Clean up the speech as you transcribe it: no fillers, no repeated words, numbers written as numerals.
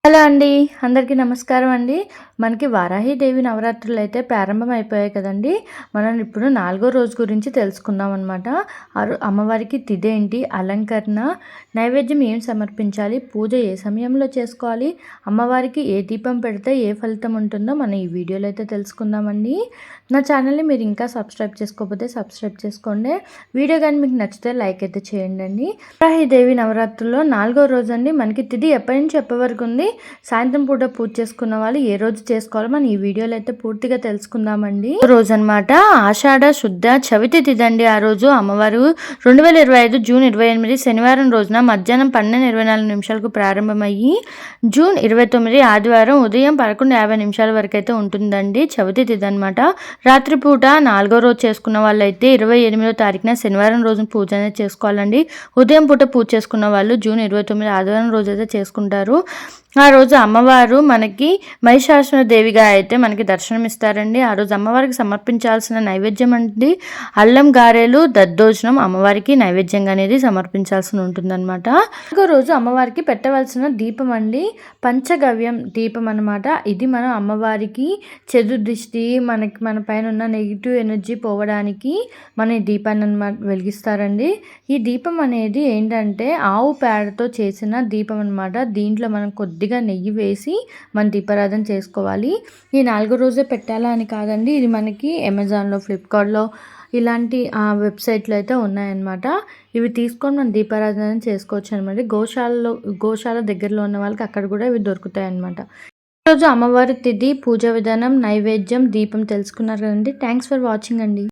Hello అండి. అందరికీ నమస్కారం అండి. మనకి వారాహిదేవి నవరాత్రులు అయితే ప్రారంభం అయిపోయాయి కదండి. మనం ఇప్పుడు 4గో రోజు గురించి తెలుసుకుందాం అనమాట. అమ్మవారికి తిథేంటి, అలంకరణ, నైవేద్యం ఏం సమర్పించాలి, పూజ ఏ సమయంలో చేసుకోవాలి, అమ్మవారికి ఏ దీపం పెడితే ఏ ఫలితం ఉంటుందో మనం ఈ వీడియోలో అయితే తెలుసుకుందామండి. నా ఛానల్ని మీరు ఇంకా సబ్స్క్రైబ్ చేసుకోకపోతే సబ్స్క్రైబ్ చేసుకోండి. వీడియో కానీ మీకు నచ్చితే లైక్ అయితే చేయండి అండి. వారాహిదేవి నవరాత్రుల్లో 4గో రోజు అండి. మనకి తిథి ఎప్పటి నుంచి ఎప్పటి వరకు ఉంది, సాయంత్రం పూట పూజ చేసుకున్న వాళ్ళు ఏ రోజు చేసుకోవాలో మనం ఈ వీడియోలో అయితే పూర్తిగా తెలుసుకుందామండి. రోజు అనమాట ఆషాఢ శుద్ధ చవితి తిథి అండి. ఆ రోజు అమ్మవారు 2025 జూన్ 28 శనివారం రోజున మధ్యాహ్నం 12:24 ప్రారంభమయ్యి జూన్ 29 ఆదివారం ఉదయం 11:50 వరకు అయితే ఉంటుందండి. చవితి తిథి అనమాట. రాత్రిపూట 4గో రోజు చేసుకున్న వాళ్ళైతే 28వ తారీఖున శనివారం రోజున పూజ అనేది చేసుకోవాలండి. ఉదయం పూట పూజ చేసుకున్న వాళ్ళు జూన్ 29 ఆదివారం రోజు అయితే చేసుకుంటారు. ఆ రోజు అమ్మవారు మనకి మహిషాసుర దేవిగా అయితే మనకి దర్శనమిస్తారండి. ఆ రోజు అమ్మవారికి సమర్పించాల్సిన నైవేద్యం అండి అల్లం గారెలు, దద్దోజనం అమ్మవారికి నైవేద్యంగా అనేది సమర్పించాల్సి ఉంటుందన్నమాట. ఇంకో రోజు అమ్మవారికి పెట్టవలసిన దీపం అండి పంచగవ్యం దీపం అనమాట. ఇది మనం అమ్మవారికి చెడు దృష్టి, మన పైన ఉన్న నెగిటివ్ ఎనర్జీ పోవడానికి మన ఈ దీపాన్ని అనమాట వెలిగిస్తారండి. ఈ దీపం అనేది ఏంటంటే ఆవు పేడతో చేసిన దీపం అనమాట. దీంట్లో మనం కొద్దిగా నెయ్యి వేసి మన దీపారాధన చేసుకోవాలి. ఈ 4గో రోజే పెట్టాలా అని కాదండి. ఇది మనకి అమెజాన్లో, ఫ్లిప్కార్ట్లో ఇలాంటి వెబ్సైట్లు అయితే ఉన్నాయన్నమాట. ఇవి తీసుకొని మనం దీపారాధన చేసుకోవచ్చు అనమాట. గోశాల దగ్గరలో ఉన్న వాళ్ళకి అక్కడ కూడా ఇవి దొరుకుతాయి అనమాట. ఈరోజు అమ్మవారి తిథి, పూజా విధానం, నైవేద్యం, దీపం తెలుసుకున్నారు కదండి. థ్యాంక్స్ ఫర్ వాచింగ్ అండి.